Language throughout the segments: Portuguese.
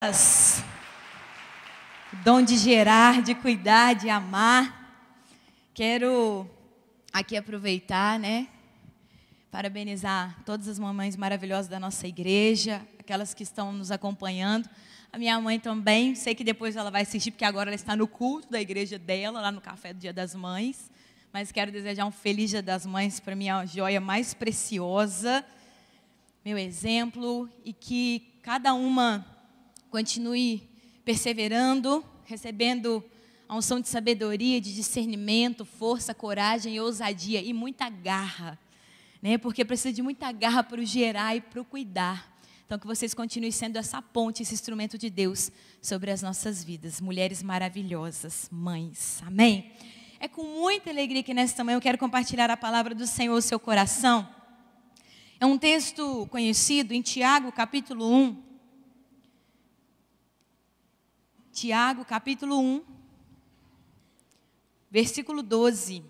O dom de gerar, de cuidar, de amar. Quero aqui aproveitar, parabenizar todas as mamães maravilhosas da nossa igreja, aquelas que estão nos acompanhando. A minha mãe também, sei que depois ela vai assistir, porque agora ela está no culto da igreja dela, lá no café do Dia das Mães. Mas quero desejar um feliz Dia das Mães para minha joia mais preciosa, meu exemplo, e que cada uma continue perseverando, recebendo a unção de sabedoria, de discernimento, força, coragem e ousadia e muita garra, porque precisa de muita garra para o gerar e para o cuidar. Então, que vocês continuem sendo essa ponte, esse instrumento de Deus sobre as nossas vidas. Mulheres maravilhosas, mães. Amém? É com muita alegria que nesta manhã eu quero compartilhar a palavra do Senhor ao seu coração. É um texto conhecido em Tiago, capítulo 1. Tiago, capítulo 1, versículo 12.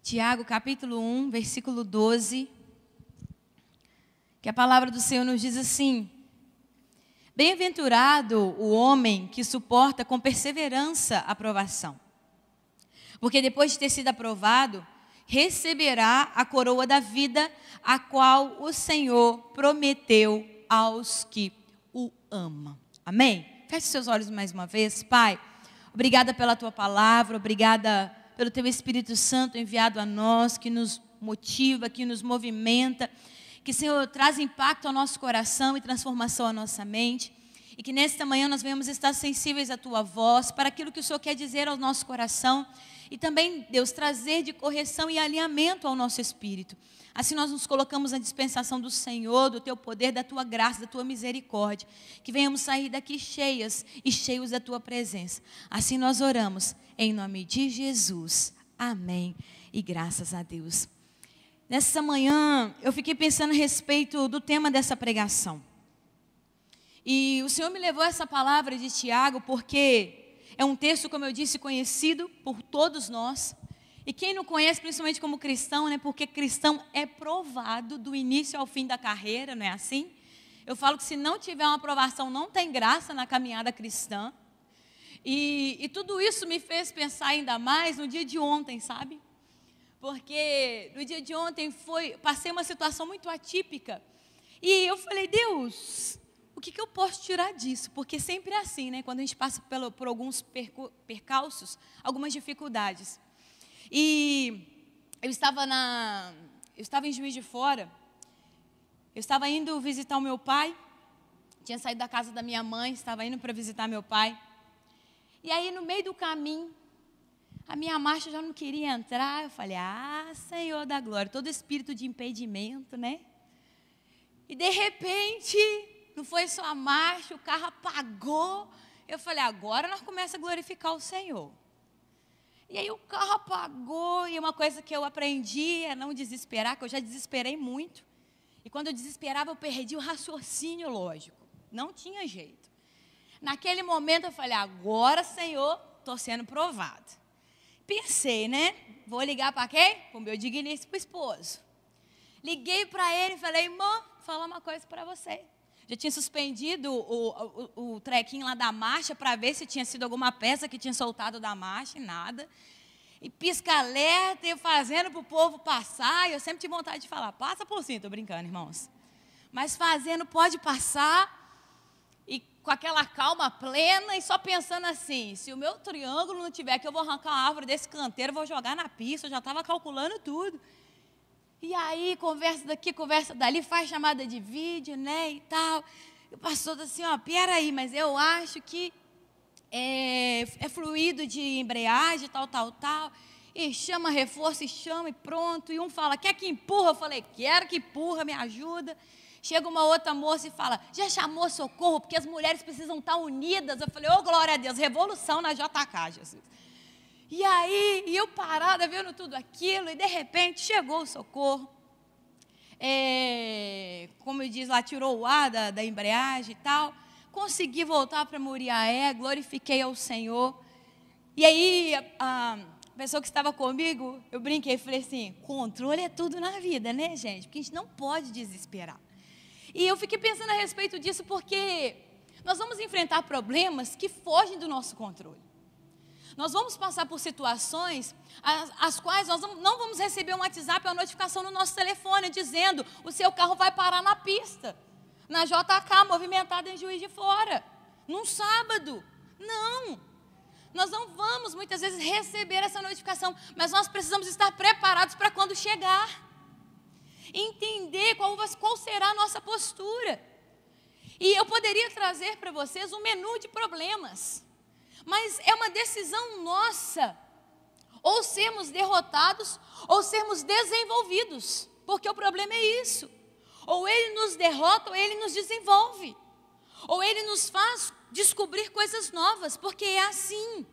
Tiago, capítulo 1, versículo 12. Que a palavra do Senhor nos diz assim: Bem-aventurado o homem que suporta com perseverança a provação, porque depois de ter sido aprovado, receberá a coroa da vida, a qual o Senhor prometeu aos que o amam. Amém? Feche seus olhos mais uma vez. Pai, obrigada pela Tua palavra, obrigada pelo Teu Espírito Santo enviado a nós, que nos motiva, que nos movimenta, que, Senhor, traz impacto ao nosso coração e transformação à nossa mente, e que nesta manhã nós venhamos estar sensíveis à Tua voz, para aquilo que o Senhor quer dizer ao nosso coração, e também, Deus, trazer de correção e alinhamento ao nosso espírito. Assim nós nos colocamos na dispensação do Senhor, do Teu poder, da Tua graça, da Tua misericórdia. Que venhamos sair daqui cheias e cheios da Tua presença. Assim nós oramos, em nome de Jesus. Amém. E graças a Deus. Nessa manhã, eu fiquei pensando a respeito do tema dessa pregação. E o Senhor me levou a essa palavra de Tiago, porque é um texto, como eu disse, conhecido por todos nós. E quem não conhece, principalmente como cristão, porque cristão é provado do início ao fim da carreira, não é assim? Eu falo que se não tiver uma aprovação, não tem graça na caminhada cristã. E tudo isso me fez pensar ainda mais no dia de ontem, sabe? Porque no dia de ontem passei uma situação muito atípica. E eu falei, Deus, o que eu posso tirar disso? Porque sempre é assim, quando a gente passa por alguns percalços, algumas dificuldades. E eu estava em Juiz de Fora, eu estava indo visitar o meu pai, tinha saído da casa da minha mãe, estava indo para visitar meu pai. E aí, no meio do caminho, a minha marcha já não queria entrar. Eu falei, Senhor da glória, todo espírito de impedimento, E de repente, não foi só a marcha, o carro apagou. Eu falei, agora nós começamos a glorificar o Senhor. E aí o carro apagou, e uma coisa que eu aprendi é não desesperar, que eu já desesperei muito. E quando eu desesperava, eu perdi o raciocínio lógico. Não tinha jeito. Naquele momento eu falei, agora, Senhor, estou sendo provado. Pensei, vou ligar para quem? Para o meu digníssimo esposo. Liguei para ele e falei, irmão, vou falar uma coisa para você. Já tinha suspendido o trequinho lá da marcha para ver se tinha sido alguma peça que tinha soltado da marcha e nada. E pisca-alerta, eu fazendo para o povo passar. Eu sempre tive vontade de falar, passa por cima, estou brincando, irmãos. Mas fazendo, pode passar. E com aquela calma plena e só pensando assim, se o meu triângulo não tiver aqui, eu vou arrancar uma árvore desse canteiro, vou jogar na pista, eu já estava calculando tudo. E aí, conversa daqui, conversa dali, faz chamada de vídeo, e tal. E o pastor assim, peraí, mas eu acho que é fluido de embreagem, tal. E chama reforço, e chama e pronto. E um fala, quer que empurra? Eu falei, quero que empurra, me ajuda. Chega uma outra moça e fala, já chamou socorro, porque as mulheres precisam estar unidas. Eu falei, glória a Deus, revolução na JK, Jesus. E aí, eu parada, vendo tudo aquilo, e de repente chegou o socorro. Como eu disse lá, tirou o ar da embreagem e tal. Consegui voltar para Muriaé, glorifiquei ao Senhor. E aí, pessoa que estava comigo, eu brinquei e falei assim, controle é tudo na vida, né, gente? Porque a gente não pode desesperar. E eu fiquei pensando a respeito disso porque nós vamos enfrentar problemas que fogem do nosso controle. Nós vamos passar por situações as quais nós não vamos receber um WhatsApp ou uma notificação no nosso telefone dizendo o seu carro vai parar na pista, na JK, movimentada em Juiz de Fora, num sábado. Não, nós não vamos muitas vezes receber essa notificação, mas nós precisamos estar preparados para quando chegar. Entender qual será a nossa postura. E eu poderia trazer para vocês um menu de problemas, mas é uma decisão nossa, ou sermos derrotados, ou sermos desenvolvidos, porque o problema é isso, ou ele nos derrota, ou ele nos desenvolve, ou ele nos faz descobrir coisas novas, porque é assim,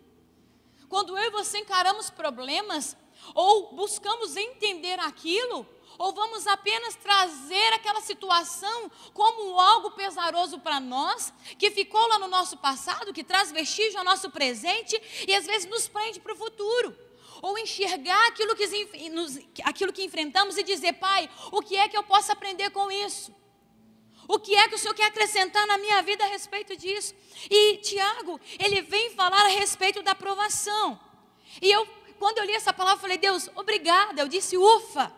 quando eu e você encaramos problemas, ou buscamos entender aquilo, ou vamos apenas trazer aquela situação como algo pesaroso para nós, que ficou lá no nosso passado, que traz vestígio ao nosso presente e às vezes nos prende para o futuro. Ou enxergar aquilo que enfrentamos e dizer, Pai, o que é que eu posso aprender com isso? O que é que o Senhor quer acrescentar na minha vida a respeito disso? E Tiago, ele vem falar a respeito da provação. E quando eu li essa palavra, eu falei, Deus, obrigada. Eu disse, ufa,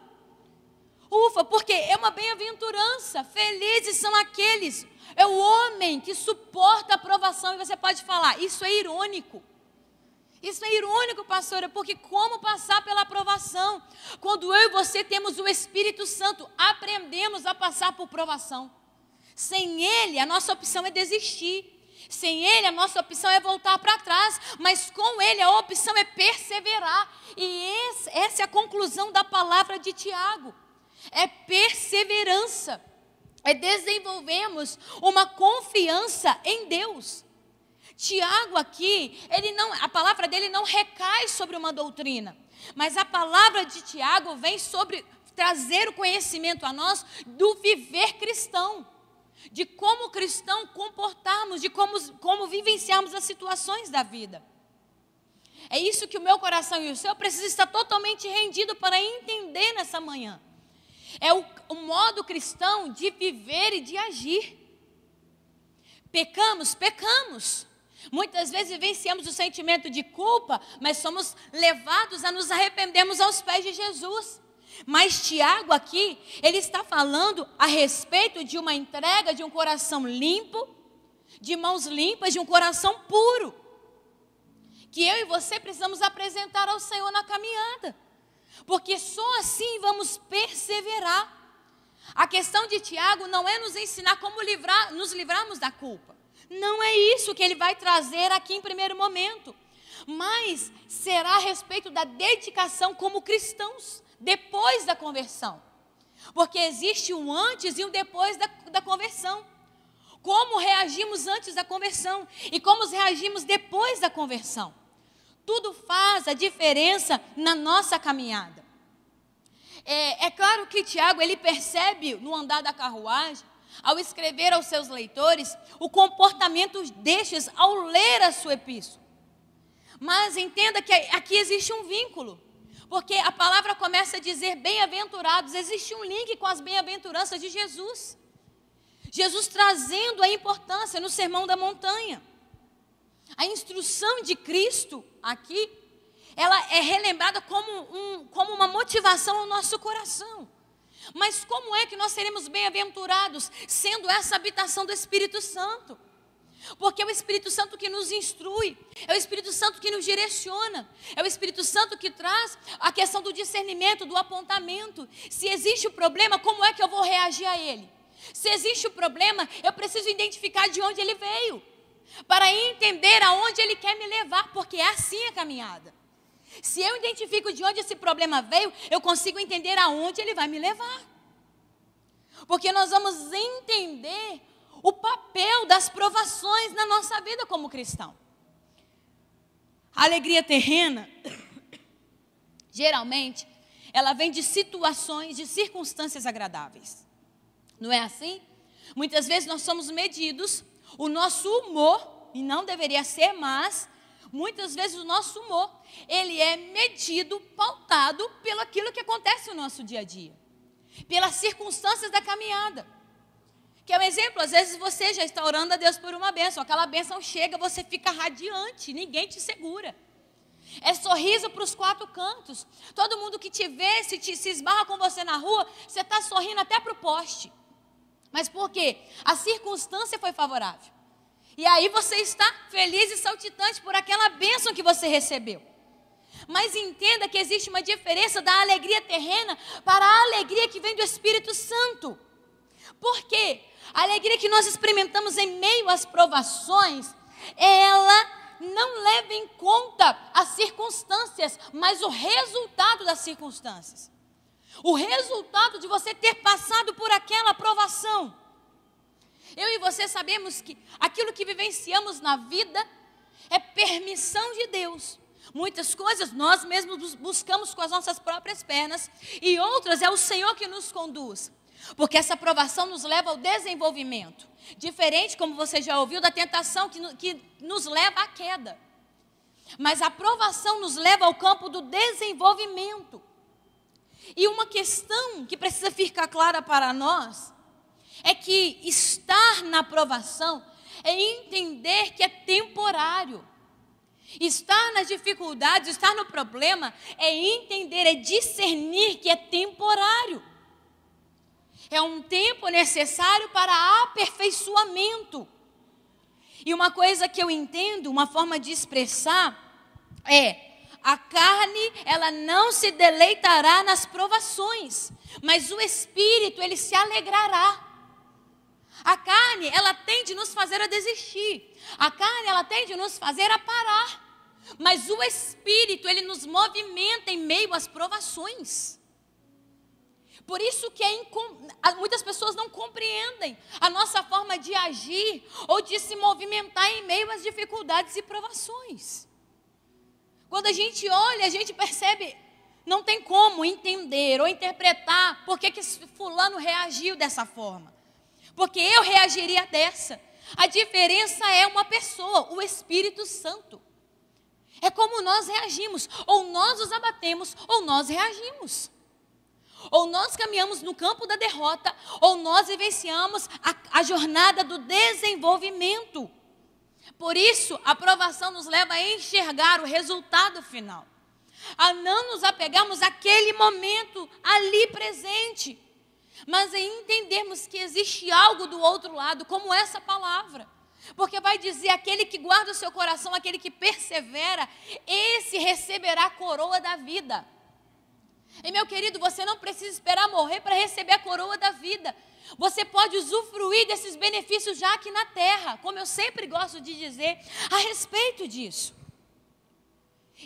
porque é uma bem-aventurança, felizes são aqueles, é o homem que suporta a provação. E você pode falar, isso é irônico, pastora, porque como passar pela provação? Quando eu e você temos o Espírito Santo, aprendemos a passar por provação. Sem Ele, a nossa opção é desistir. Sem Ele, a nossa opção é voltar para trás. Mas com Ele, a opção é perseverar. E essa é a conclusão da palavra de Tiago. É perseverança. É desenvolvermos uma confiança em Deus. Tiago aqui, a palavra dele não recai sobre uma doutrina. Mas a palavra de Tiago vem sobre trazer o conhecimento a nós do viver cristão. De como cristão comportarmos, de como vivenciarmos as situações da vida. É isso que o meu coração e o seu precisam estar totalmente rendido para entender nessa manhã. É o modo cristão de viver e de agir. Pecamos. Muitas vezes vivenciamos o sentimento de culpa, mas somos levados a nos arrependermos aos pés de Jesus. Mas Tiago aqui, ele está falando a respeito de uma entrega de um coração limpo, de mãos limpas, de um coração puro, que eu e você precisamos apresentar ao Senhor na caminhada, porque só assim vamos perseverar. A questão de Tiago não é nos ensinar como nos livrarmos da culpa, não é isso que ele vai trazer aqui em primeiro momento, mas será a respeito da dedicação como cristãos, depois da conversão, porque existe um antes e um depois da conversão. Como reagimos antes da conversão e como reagimos depois da conversão, tudo faz a diferença na nossa caminhada. É claro que Tiago, ele percebe no andar da carruagem, ao escrever aos seus leitores, o comportamento destes ao ler a sua epístola. Mas entenda que aqui existe um vínculo, porque a palavra começa a dizer bem-aventurados, existe um link com as bem-aventuranças de Jesus. Jesus trazendo a importância no Sermão da Montanha. A instrução de Cristo aqui, ela é relembrada como uma motivação ao nosso coração. Mas como é que nós seremos bem-aventurados, sendo essa habitação do Espírito Santo? Porque é o Espírito Santo que nos instrui, é o Espírito Santo que nos direciona, é o Espírito Santo que traz a questão do discernimento, do apontamento. Se existe o problema, como é que eu vou reagir a ele? Se existe o problema, eu preciso identificar de onde ele veio, para entender aonde ele quer me levar, porque é assim a caminhada. Se eu identifico de onde esse problema veio, eu consigo entender aonde ele vai me levar. Porque nós vamos entender o papel das provações na nossa vida como cristão. A alegria terrena, geralmente, ela vem de situações, de circunstâncias agradáveis. Não é assim? Muitas vezes nós somos medidos, o nosso humor, e não deveria ser, mas Muitas vezes o nosso humor, ele é medido, pautado pelo aquilo que acontece no nosso dia a dia, pelas circunstâncias da caminhada. Que é um exemplo, às vezes você já está orando a Deus por uma bênção, aquela bênção chega, você fica radiante, ninguém te segura. É sorriso para os 4 cantos. Todo mundo que te vê, se esbarra com você na rua, você está sorrindo até para o poste. Mas por quê? A circunstância foi favorável. E aí você está feliz e saltitante por aquela bênção que você recebeu. Mas entenda que existe uma diferença da alegria terrena para a alegria que vem do Espírito Santo. Por quê? A alegria que nós experimentamos em meio às provações, ela não leva em conta as circunstâncias, mas o resultado das circunstâncias. O resultado de você ter passado por aquela provação. Eu e você sabemos que aquilo que vivenciamos na vida é permissão de Deus. Muitas coisas nós mesmos buscamos com as nossas próprias pernas e outras é o Senhor que nos conduz. Porque essa provação nos leva ao desenvolvimento. Diferente, como você já ouviu, da tentação que nos leva à queda. Mas a provação nos leva ao campo do desenvolvimento. E uma questão que precisa ficar clara para nós é que estar na provação é entender que é temporário. Estar nas dificuldades, estar no problema é entender, é discernir que é temporário. É um tempo necessário para aperfeiçoamento. E uma coisa que eu entendo, uma forma de expressar é: a carne, ela não se deleitará nas provações, mas o Espírito, ele se alegrará. A carne, ela tende a nos fazer a desistir. A carne, ela tende a nos fazer a parar. Mas o Espírito, ele nos movimenta em meio às provações. Por isso que muitas pessoas não compreendem a nossa forma de agir ou de se movimentar em meio às dificuldades e provações. Quando a gente olha, a gente percebe, não tem como entender ou interpretar por que fulano reagiu dessa forma. Porque eu reagiria dessa. A diferença é uma pessoa, o Espírito Santo. É como nós reagimos, ou nós nos abatemos, ou nós reagimos. Ou nós caminhamos no campo da derrota, ou nós vivenciamos a jornada do desenvolvimento. Por isso, a provação nos leva a enxergar o resultado final. A não nos apegarmos àquele momento ali presente. Mas em entendermos que existe algo do outro lado, como essa palavra. Porque vai dizer, aquele que guarda o seu coração, aquele que persevera, esse receberá a coroa da vida. E meu querido, você não precisa esperar morrer para receber a coroa da vida. Você pode usufruir desses benefícios já aqui na terra, como eu sempre gosto de dizer a respeito disso.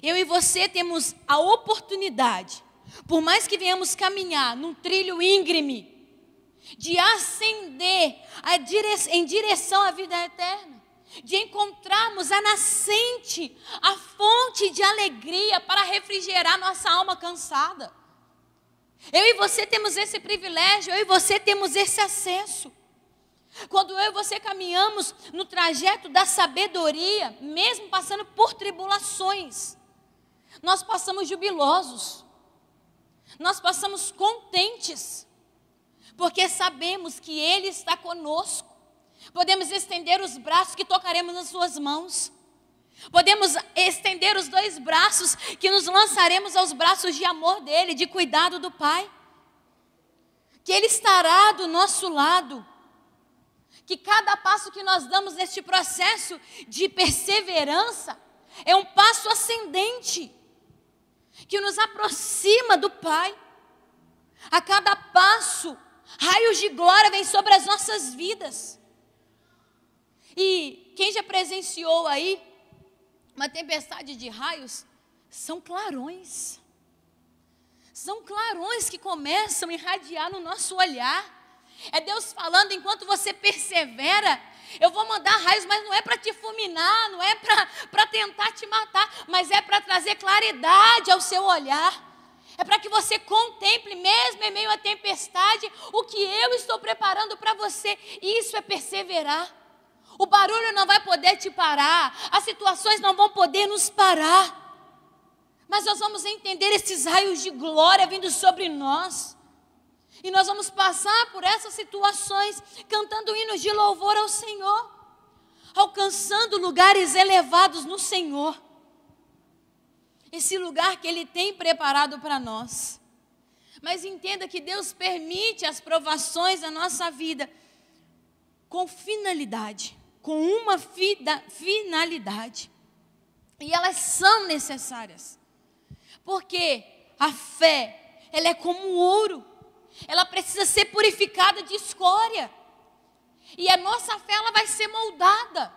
Eu e você temos a oportunidade, por mais que venhamos caminhar num trilho íngreme, de ascender em direção à vida eterna, de encontrarmos a nascente, a fonte de alegria para refrigerar nossa alma cansada. Eu e você temos esse privilégio, eu e você temos esse acesso. Quando eu e você caminhamos no trajeto da sabedoria, mesmo passando por tribulações, nós passamos jubilosos, nós passamos contentes, porque sabemos que Ele está conosco. Podemos estender os braços que tocaremos nas suas mãos. Podemos estender os 2 braços que nos lançaremos aos braços de amor dEle, de cuidado do Pai. Que Ele estará do nosso lado. Que cada passo que nós damos neste processo de perseverança é um passo ascendente, que nos aproxima do Pai. A cada passo, raios de glória vêm sobre as nossas vidas. E quem já presenciou aí uma tempestade de raios, são clarões. São clarões que começam a irradiar no nosso olhar. É Deus falando, enquanto você persevera, eu vou mandar raios, mas não é para te fulminar, não é para tentar te matar, mas é para trazer claridade ao seu olhar. É para que você contemple, mesmo em meio à tempestade, o que eu estou preparando para você. Isso é perseverar. O barulho não vai poder te parar, as situações não vão poder nos parar. Mas nós vamos entender esses raios de glória vindo sobre nós. E nós vamos passar por essas situações cantando hinos de louvor ao Senhor, alcançando lugares elevados no Senhor. Esse lugar que Ele tem preparado para nós. Mas entenda que Deus permite as provações na nossa vida com finalidade, com uma finalidade. E elas são necessárias. Porque a fé, ela é como ouro. Ela precisa ser purificada de escória. E a nossa fé, ela vai ser moldada.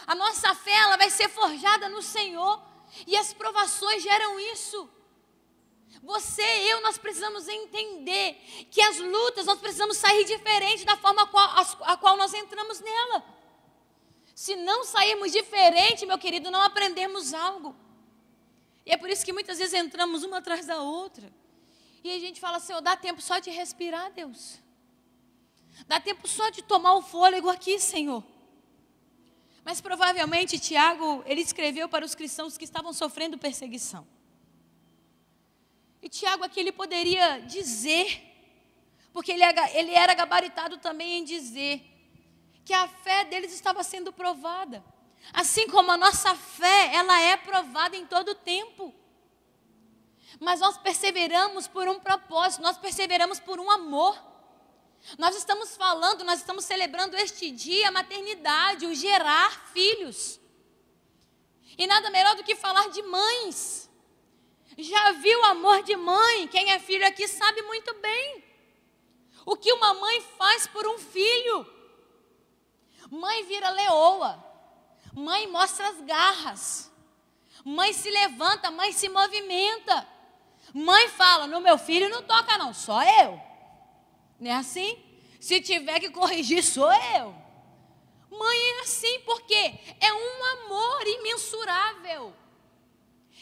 A nossa fé, ela vai ser forjada no Senhor. E as provações geram isso. Você e eu, nós precisamos entender que as lutas, nós precisamos sair diferente da forma a qual nós entramos nela. Se não sairmos diferente, meu querido, não aprendemos algo. E é por isso que muitas vezes entramos uma atrás da outra. E a gente fala, Senhor, dá tempo só de respirar, Deus. Dá tempo só de tomar o fôlego aqui, Senhor. Mas provavelmente Tiago, ele escreveu para os cristãos que estavam sofrendo perseguição. E Tiago aqui ele poderia dizer, porque ele era gabaritado também em dizer, que a fé deles estava sendo provada. Assim como a nossa fé, ela é provada em todo o tempo. Mas nós perseveramos por um propósito, nós perseveramos por um amor. Nós estamos celebrando este dia, a maternidade, o gerar filhos. E nada melhor do que falar de mães. Já viu o amor de mãe? Quem é filho aqui sabe muito bem. O que uma mãe faz por um filho. Mãe vira leoa. Mãe mostra as garras. Mãe se levanta, mãe se movimenta. Mãe fala, no meu filho não toca não, só eu. Não é assim? Se tiver que corrigir, sou eu. Mãe é assim porque é um amor imensurável.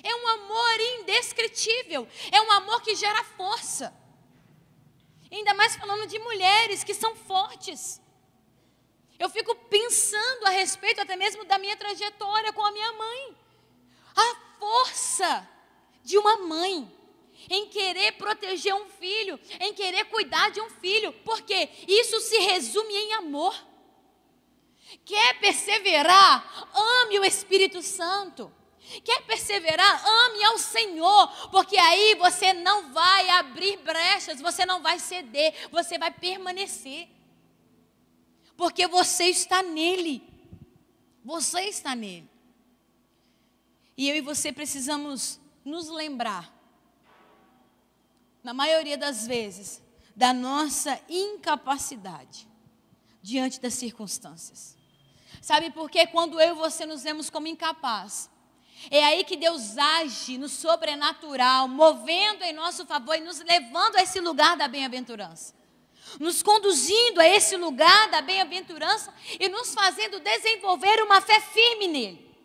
É um amor indescritível. É um amor que gera força. Ainda mais falando de mulheres que são fortes. Eu fico pensando a respeito até mesmo da minha trajetória com a minha mãe. A força de uma mãe em querer proteger um filho, em querer cuidar de um filho, porque isso se resume em amor. Quer perseverar? Ame o Espírito Santo. Quer perseverar? Ame ao Senhor, porque aí você não vai abrir brechas, você não vai ceder, você vai permanecer. Porque você está nele. Você está nele. E eu e você precisamos nos lembrar, na maioria das vezes, da nossa incapacidade diante das circunstâncias. Sabe por quê? Quando eu e você nos vemos como incapazes, é aí que Deus age no sobrenatural, movendo em nosso favor e nos levando a esse lugar da bem-aventurança. Nos conduzindo a esse lugar da bem-aventurança e nos fazendo desenvolver uma fé firme nele.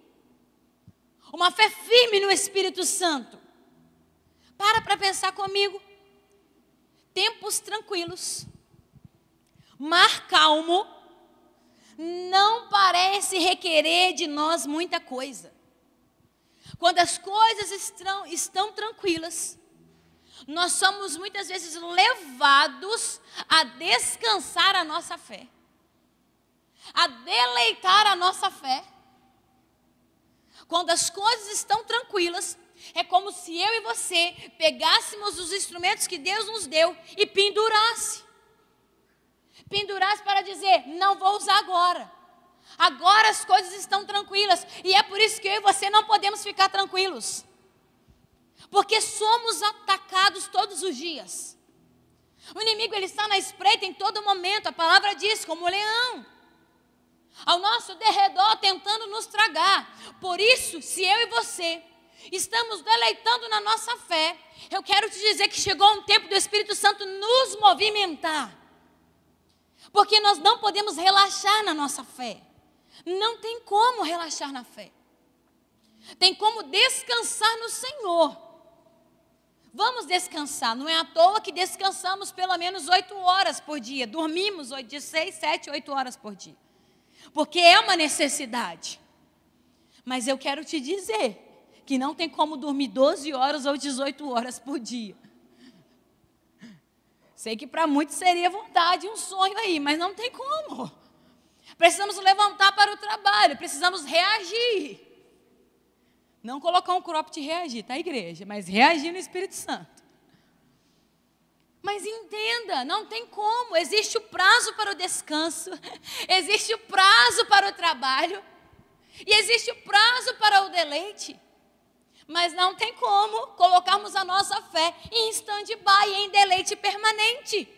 Uma fé firme no Espírito Santo. Para pensar comigo. Tempos tranquilos, mar calmo, não parece requerer de nós muita coisa. Quando as coisas estão tranquilas, nós somos muitas vezes levados a descansar a nossa fé, a deleitar a nossa fé. Quando as coisas estão tranquilas, é como se eu e você pegássemos os instrumentos que Deus nos deu e pendurasse. Pendurasse para dizer, não vou usar agora. Agora as coisas estão tranquilas. E é por isso que eu e você não podemos ficar tranquilos. Porque somos atacados todos os dias. O inimigo ele está na espreita em todo momento. A palavra diz, como leão. Ao nosso derredor tentando nos tragar. Por isso, se eu e você estamos deleitando na nossa fé, eu quero te dizer que chegou um tempo do Espírito Santo nos movimentar. Porque nós não podemos relaxar na nossa fé. Não tem como relaxar na fé. Tem como descansar no Senhor. Vamos descansar. Não é à toa que descansamos pelo menos 8 horas por dia. Dormimos de 6, 7, 8 horas por dia. porque é uma necessidade. Mas eu quero te dizer que não tem como dormir 12 horas ou 18 horas por dia. Sei que para muitos seria vontade, um sonho aí, mas não tem como. Precisamos levantar para o trabalho, precisamos reagir. Não colocar um cropped e reagir, tá, igreja? Mas reagir no Espírito Santo. Mas entenda, não tem como. Existe o prazo para o descanso, existe o prazo para o trabalho, e existe o prazo para o deleite. Mas não tem como colocarmos a nossa fé em stand-by, em deleite permanente.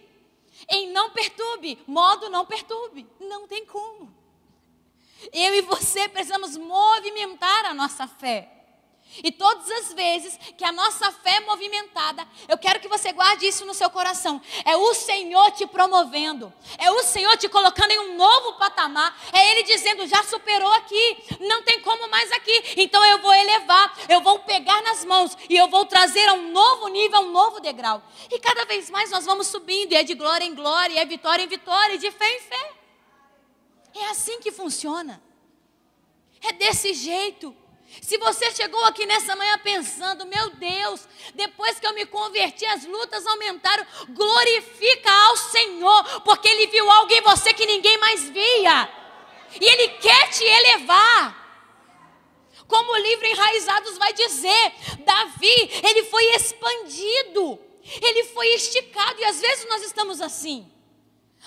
Em não perturbe, modo não perturbe. Não tem como. Eu e você precisamos movimentar a nossa fé. E todas as vezes que a nossa fé é movimentada, eu quero que você guarde isso no seu coração. É o Senhor te promovendo. É o Senhor te colocando em um novo patamar. É Ele dizendo, já superou aqui. Não tem como mais aqui. Então eu vou elevar, eu vou pegar nas mãos e eu vou trazer a um novo nível, a um novo degrau. E cada vez mais nós vamos subindo. E é de glória em glória, e é vitória em vitória, e de fé em fé. É assim que funciona. É desse jeito. Se você chegou aqui nessa manhã pensando, meu Deus, depois que eu me converti, as lutas aumentaram, glorifica ao Senhor, porque Ele viu algo em você que ninguém mais via, e Ele quer te elevar. Como o livro Enraizados vai dizer, Davi, ele foi expandido, ele foi esticado, e às vezes nós estamos assim.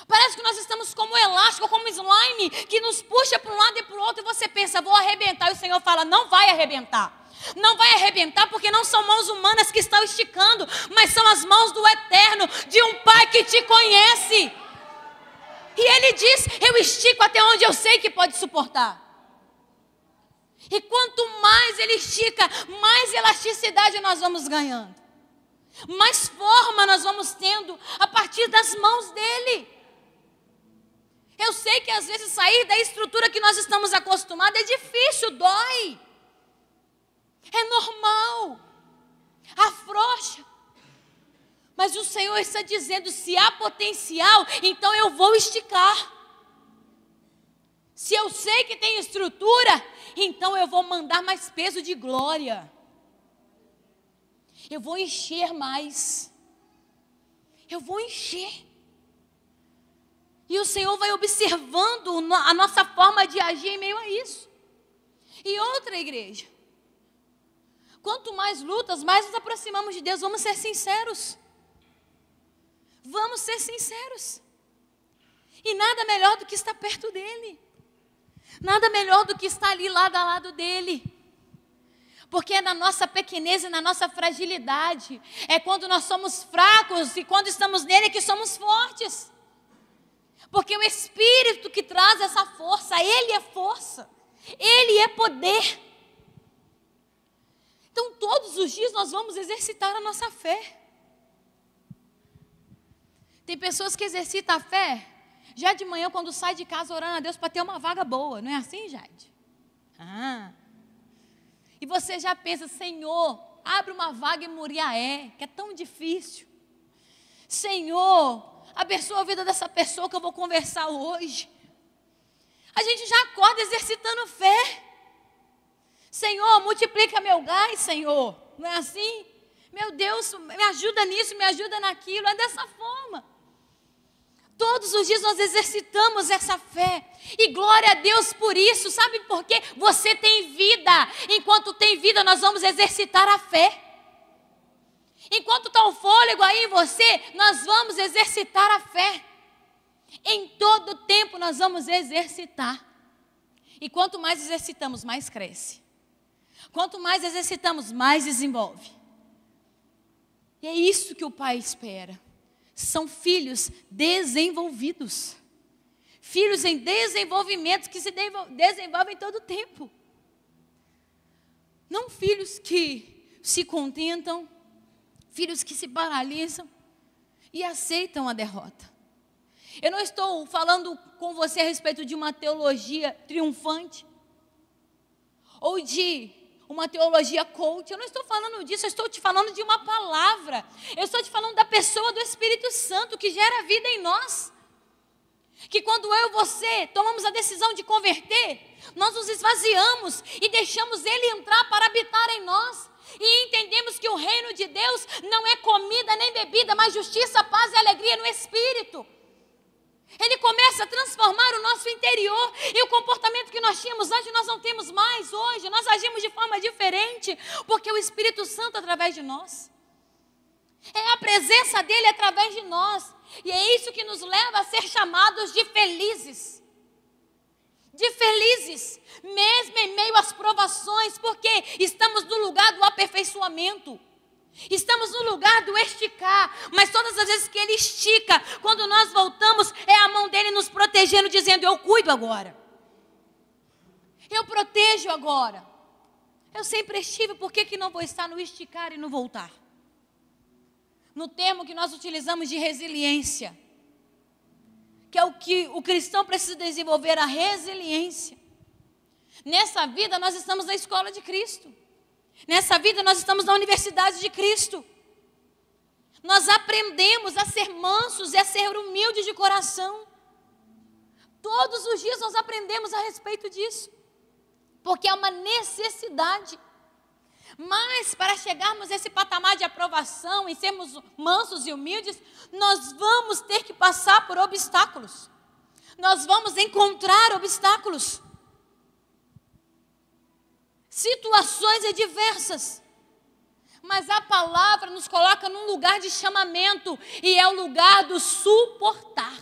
Parece que nós estamos como elástico, como slime, que nos puxa para um lado e para o outro, e você pensa, vou arrebentar, e o Senhor fala, não vai arrebentar. Não vai arrebentar porque não são mãos humanas que estão esticando, mas são as mãos do Eterno, de um Pai que te conhece. E Ele diz, eu estico até onde eu sei que pode suportar. E quanto mais Ele estica, mais elasticidade nós vamos ganhando. Mais forma nós vamos tendo a partir das mãos dEle. Eu sei que às vezes sair da estrutura que nós estamos acostumados é difícil, dói. É normal. Afrouxa. Mas o Senhor está dizendo, se há potencial, então eu vou esticar. Se eu sei que tem estrutura, então eu vou mandar mais peso de glória. Eu vou encher mais. Eu vou encher. E o Senhor vai observando a nossa forma de agir em meio a isso. E outra, igreja, quanto mais lutas, mais nos aproximamos de Deus. Vamos ser sinceros. Vamos ser sinceros. E nada melhor do que estar perto dEle. Nada melhor do que estar ali lado a lado dEle. Porque é na nossa pequenez e na nossa fragilidade. É quando nós somos fracos e quando estamos nele que somos fortes. Porque o Espírito que traz essa força, Ele é força. Ele é poder. Então todos os dias nós vamos exercitar a nossa fé. Tem pessoas que exercitam a fé já de manhã quando sai de casa orando a Deus para ter uma vaga boa. Não é assim, Jade? E você já pensa, Senhor, abre uma vaga em Muriaé, que é tão difícil. Senhor, abençoa a vida dessa pessoa que eu vou conversar hoje. A gente já acorda exercitando fé. Senhor, multiplica meu gás, Senhor. Não é assim? Meu Deus, me ajuda nisso, me ajuda naquilo. É dessa forma. Todos os dias nós exercitamos essa fé. E glória a Deus por isso. Sabe por quê? Você tem vida. Enquanto tem vida, nós vamos exercitar a fé. Enquanto está o fôlego aí em você, nós vamos exercitar a fé. Em todo tempo nós vamos exercitar. E quanto mais exercitamos, mais cresce. Quanto mais exercitamos, mais desenvolve. E é isso que o Pai espera. São filhos desenvolvidos. Filhos em desenvolvimento que se desenvolvem todo o tempo. Não filhos que se contentam, filhos que se paralisam e aceitam a derrota. Eu não estou falando com você a respeito de uma teologia triunfante ou de uma teologia coach. Eu não estou falando disso, eu estou te falando de uma palavra. Eu estou te falando da pessoa do Espírito Santo que gera vida em nós. que quando eu e você tomamos a decisão de converter, nós nos esvaziamos e deixamos Ele entrar para habitar em nós. E entendemos que o reino de Deus não é comida nem bebida, mas justiça, paz e alegria no Espírito. Ele começa a transformar o nosso interior, e o comportamento que nós tínhamos antes, nós não temos mais hoje. Nós agimos de forma diferente, porque o Espírito Santo através de nós. É a presença dele através de nós. E é isso que nos leva a ser chamados de felizes. De felizes, mesmo em meio às provações, porque estamos no lugar do aperfeiçoamento. Estamos no lugar do esticar, mas todas as vezes que Ele estica, quando nós voltamos, é a mão dEle nos protegendo, dizendo: eu cuido agora. Eu protejo agora. Eu sempre estive, por que não vou estar no esticar e no voltar? No termo que nós utilizamos de resiliência, que é o que o cristão precisa desenvolver, a resiliência. Nessa vida nós estamos na escola de Cristo. Nessa vida nós estamos na universidade de Cristo. Nós aprendemos a ser mansos e a ser humildes de coração. Todos os dias nós aprendemos a respeito disso, porque é uma necessidade. Mas para chegarmos a esse patamar de aprovação e sermos mansos e humildes, nós vamos ter que passar por obstáculos. Nós vamos encontrar obstáculos. Situações diversas. Mas a palavra nos coloca num lugar de chamamento, e é o lugar do suportar.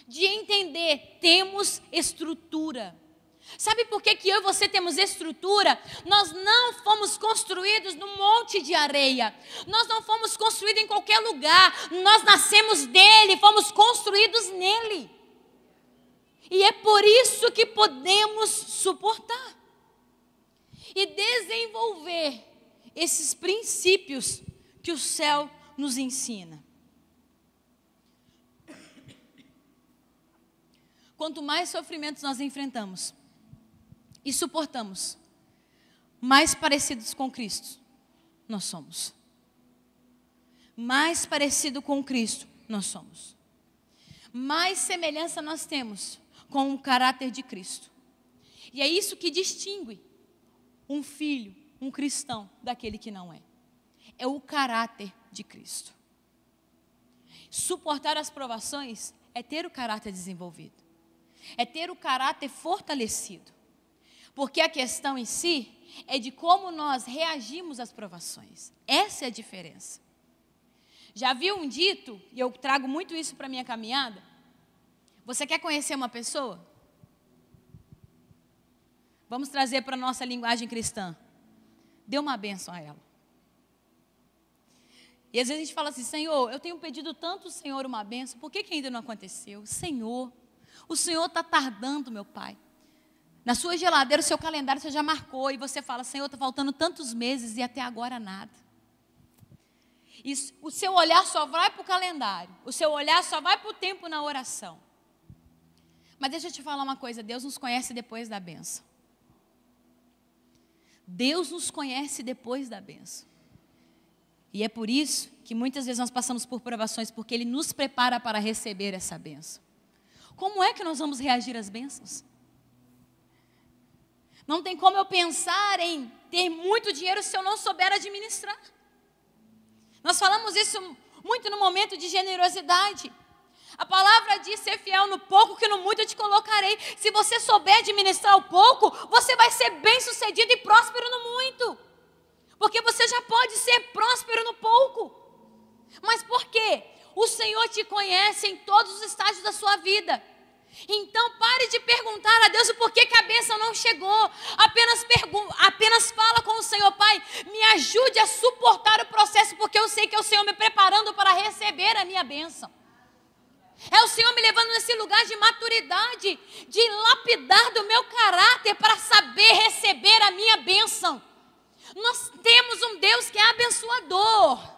De entender, temos estrutura. Sabe por que eu e você temos estrutura? Nós não fomos construídos num monte de areia. Nós não fomos construídos em qualquer lugar. Nós nascemos dele, fomos construídos nele. E é por isso que podemos suportar. E desenvolver esses princípios que o céu nos ensina. Quanto mais sofrimentos nós enfrentamos e suportamos, mais parecidos com Cristo nós somos. Mais parecido com Cristo nós somos. Mais semelhança nós temos com o caráter de Cristo. E é isso que distingue um filho, um cristão, daquele que não é. É o caráter de Cristo. Suportar as provações é ter o caráter desenvolvido. É ter o caráter fortalecido. Porque a questão em si é de como nós reagimos às provações. Essa é a diferença. Já viu um dito, e eu trago muito isso para a minha caminhada? Você quer conhecer uma pessoa? Vamos trazer para a nossa linguagem cristã. Dê uma bênção a ela. E às vezes a gente fala assim: Senhor, eu tenho pedido tanto ao Senhor uma bênção, por que ainda não aconteceu? Senhor, o Senhor está tardando, meu Pai. Na sua geladeira, o seu calendário você já marcou, e você fala: Senhor, está faltando tantos meses e até agora nada. E o seu olhar só vai para o calendário, o seu olhar só vai para o tempo na oração. Mas deixa eu te falar uma coisa: Deus nos conhece depois da bênção. Deus nos conhece depois da bênção. E é por isso que muitas vezes nós passamos por provações, porque Ele nos prepara para receber essa bênção. Como é que nós vamos reagir às bênçãos? Não tem como eu pensar em ter muito dinheiro se eu não souber administrar. Nós falamos isso muito no momento de generosidade. A palavra diz: ser fiel no pouco, que no muito eu te colocarei. Se você souber administrar o pouco, você vai ser bem sucedido e próspero no muito. Porque você já pode ser próspero no pouco. Mas por quê? O Senhor te conhece em todos os estágios da sua vida. Então pare de perguntar a Deus o porquê que a bênção não chegou. Apenas fala com o Senhor: Pai, me ajude a suportar o processo, porque eu sei que é o Senhor me preparando para receber a minha bênção. É o Senhor me levando nesse lugar de maturidade, de lapidar do meu caráter para saber receber a minha bênção. Nós temos um Deus que é abençoador.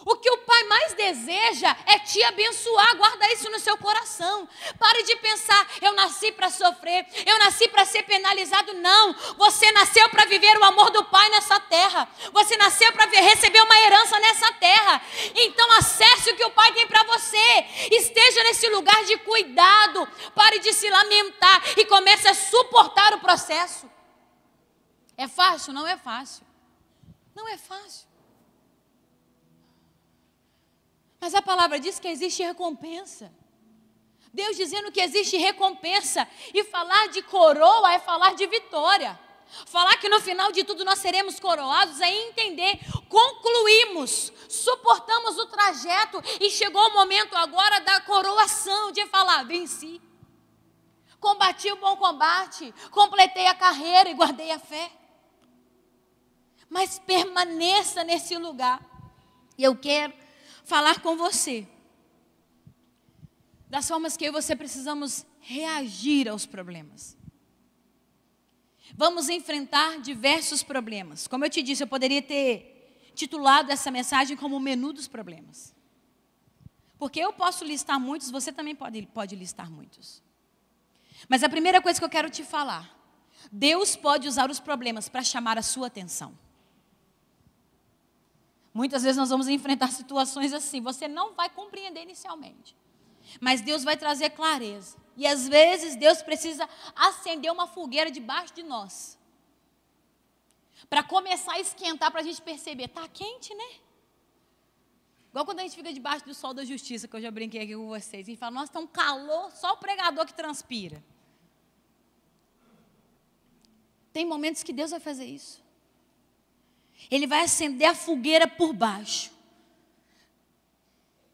O que o Pai mais deseja é te abençoar. Guarda isso no seu coração. Pare de pensar, eu nasci para sofrer, eu nasci para ser penalizado. Não, você nasceu para viver o amor do Pai nessa terra. Você nasceu para receber uma herança nessa terra. Então acesse o que o Pai tem para você. Esteja nesse lugar de cuidado. Pare de se lamentar e comece a suportar o processo. É fácil? Não é fácil. Não é fácil. Mas a palavra diz que existe recompensa. Deus dizendo que existe recompensa. E falar de coroa é falar de vitória. Falar que no final de tudo nós seremos coroados é entender. Concluímos, suportamos o trajeto e chegou o momento agora da coroação, de falar, venci. Combati o bom combate, completei a carreira e guardei a fé. Mas permaneça nesse lugar. E eu quero falar com você das formas que eu e você precisamos reagir aos problemas. Vamos enfrentar diversos problemas. Como eu te disse, eu poderia ter titulado essa mensagem como o menu dos problemas. Porque eu posso listar muitos, você também pode listar muitos. Mas a primeira coisa que eu quero te falar, Deus pode usar os problemas para chamar a sua atenção. Muitas vezes nós vamos enfrentar situações assim, você não vai compreender inicialmente. Mas Deus vai trazer clareza. E às vezes Deus precisa acender uma fogueira debaixo de nós. Para começar a esquentar, para a gente perceber, está quente, né? Igual quando a gente fica debaixo do sol da justiça, que eu já brinquei aqui com vocês. E fala, nossa, está um calor, só o pregador que transpira. Tem momentos que Deus vai fazer isso. Ele vai acender a fogueira por baixo.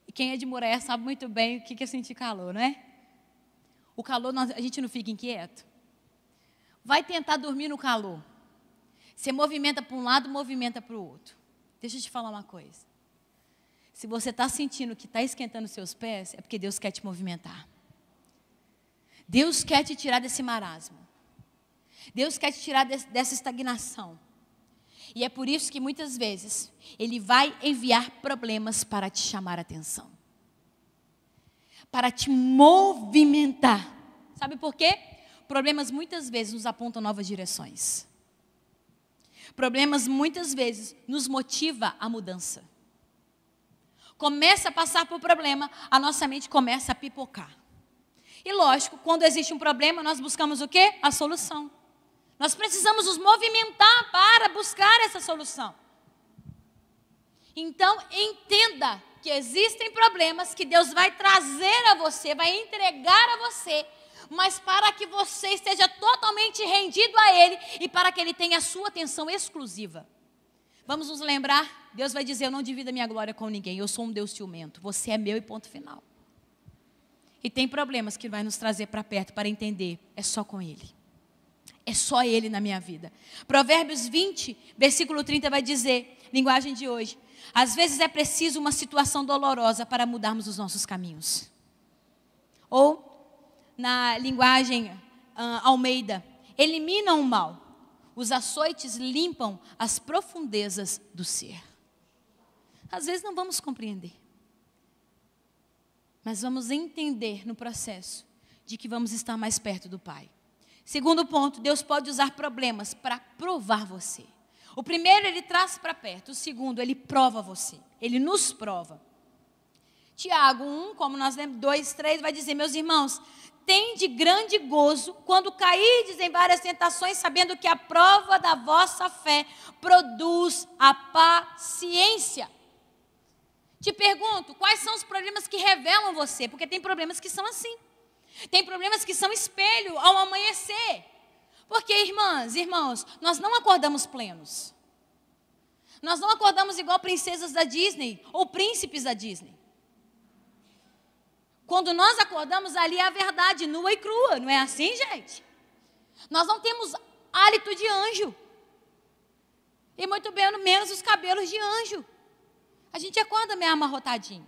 E quem é de Muré sabe muito bem o que é sentir calor, não é? O calor, a gente não fica inquieto. Vai tentar dormir no calor. Você movimenta para um lado, movimenta para o outro. Deixa eu te falar uma coisa. Se você está sentindo que está esquentando seus pés, é porque Deus quer te movimentar. Deus quer te tirar desse marasmo. Deus quer te tirar dessa estagnação. E é por isso que muitas vezes Ele vai enviar problemas para te chamar a atenção. Para te movimentar. Sabe por quê? Problemas muitas vezes nos apontam novas direções. Problemas muitas vezes nos motiva a mudança. Começa a passar por problema, a nossa mente começa a pipocar. E lógico, quando existe um problema, nós buscamos o quê? A solução. Nós precisamos nos movimentar para buscar essa solução. Então, entenda que existem problemas que Deus vai trazer a você, vai entregar a você, mas para que você esteja totalmente rendido a Ele e para que Ele tenha a sua atenção exclusiva. Vamos nos lembrar, Deus vai dizer, eu não divido a minha glória com ninguém, eu sou um Deus ciumento, você é meu e ponto final. E tem problemas que vai nos trazer para perto para entender, é só com Ele. É só Ele na minha vida. Provérbios 20, versículo 30 vai dizer, linguagem de hoje, às vezes é preciso uma situação dolorosa para mudarmos os nossos caminhos. Ou, na linguagem Almeida, eliminam o mal. Os açoites limpam as profundezas do ser. Às vezes não vamos compreender. Mas vamos entender no processo de que vamos estar mais perto do Pai. Segundo ponto, Deus pode usar problemas para provar você. O primeiro, Ele traz para perto. O segundo, Ele prova você. Ele nos prova. Tiago 1, como nós lemos, 2, 3, vai dizer, meus irmãos, tende grande gozo quando cairdes em várias tentações, sabendo que a prova da vossa fé produz a paciência. Te pergunto, quais são os problemas que revelam você? Porque tem problemas que são assim. Tem problemas que são espelho ao amanhecer. Porque, irmãs, irmãos, nós não acordamos plenos. Nós não acordamos igual princesas da Disney ou príncipes da Disney. Quando nós acordamos, ali é a verdade nua e crua. Não é assim, gente? Nós não temos hálito de anjo. E muito menos os cabelos de anjo. A gente acorda meio amarrotadinho.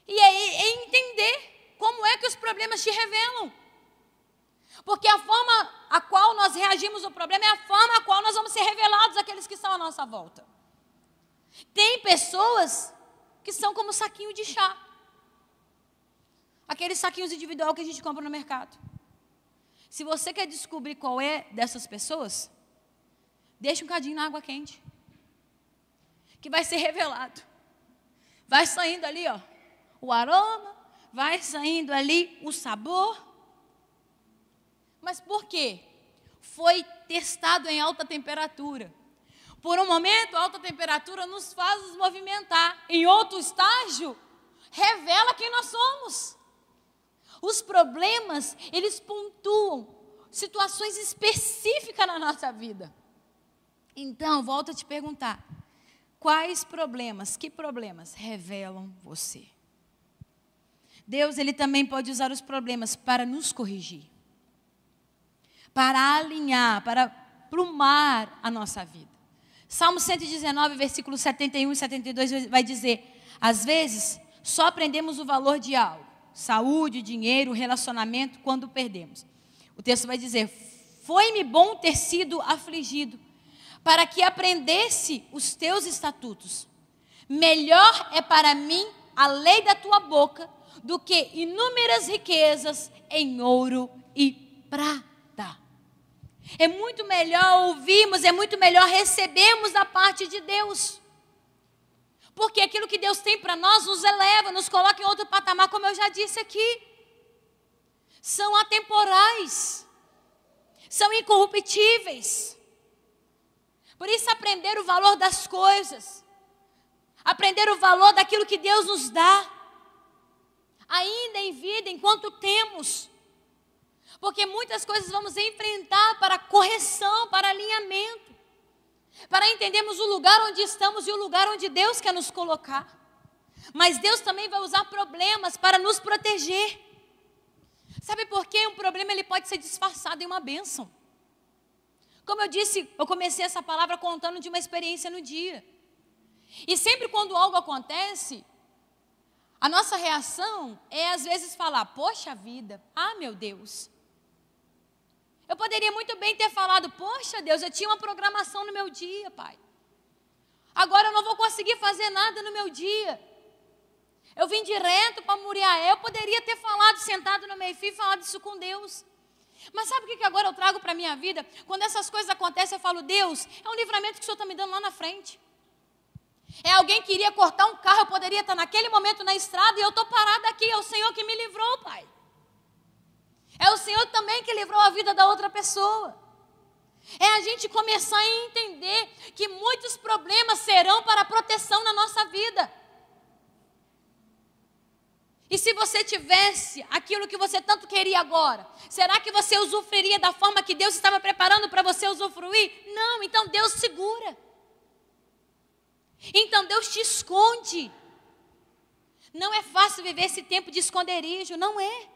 E é entender como é que os problemas te revelam. Porque a forma a qual nós reagimos ao problema é a forma a qual nós vamos ser revelados àqueles que estão à nossa volta. Tem pessoas que são como saquinho de chá. Aqueles saquinhos individual que a gente compra no mercado. Se você quer descobrir qual é dessas pessoas, deixa um cadinho na água quente. Que vai ser revelado. Vai saindo ali, ó, o aroma, vai saindo ali o sabor. Mas por quê? Foi testado em alta temperatura. Por um momento, a alta temperatura nos faz nos movimentar. Em outro estágio, revela quem nós somos. Os problemas, eles pontuam situações específicas na nossa vida. Então, volto a te perguntar. Quais problemas, que problemas revelam você? Deus, Ele também pode usar os problemas para nos corrigir. Para alinhar, para plumar a nossa vida. Salmo 119, versículos 71 e 72 vai dizer: às vezes, só aprendemos o valor de algo, saúde, dinheiro, relacionamento, quando perdemos. O texto vai dizer: foi-me bom ter sido afligido, para que aprendesse os teus estatutos. Melhor é para mim a lei da tua boca, do que inúmeras riquezas em ouro e prata. É muito melhor ouvirmos, é muito melhor recebermos da parte de Deus. Porque aquilo que Deus tem para nós nos eleva, nos coloca em outro patamar, como eu já disse aqui. São atemporais, são incorruptíveis. Por isso, aprender o valor das coisas, aprender o valor daquilo que Deus nos dá, ainda em vida, enquanto temos. Porque muitas coisas vamos enfrentar para correção, para alinhamento, para entendermos o lugar onde estamos e o lugar onde Deus quer nos colocar. Mas Deus também vai usar problemas para nos proteger. Sabe por quê? Um problema ele pode ser disfarçado em uma bênção. Como eu disse, eu comecei essa palavra contando de uma experiência no dia. E sempre quando algo acontece, a nossa reação é às vezes falar: poxa vida, ah meu Deus. Eu poderia muito bem ter falado: poxa Deus, eu tinha uma programação no meu dia, Pai. Agora eu não vou conseguir fazer nada no meu dia. Eu vim direto para Muriaé, eu poderia ter falado, sentado no meio-fio e falado isso com Deus. Mas sabe o que agora eu trago para a minha vida? Quando essas coisas acontecem, eu falo: Deus, é um livramento que o Senhor está me dando lá na frente. É alguém que iria cortar um carro, eu poderia estar naquele momento na estrada e eu estou parada aqui. É o Senhor que me livrou, Pai. É o Senhor também que livrou a vida da outra pessoa. É a gente começar a entender que muitos problemas serão para proteção na nossa vida. E se você tivesse aquilo que você tanto queria agora, será que você usufruiria da forma que Deus estava preparando para você usufruir? Não, então Deus segura. Então Deus te esconde. Não é fácil viver esse tempo de esconderijo, não é.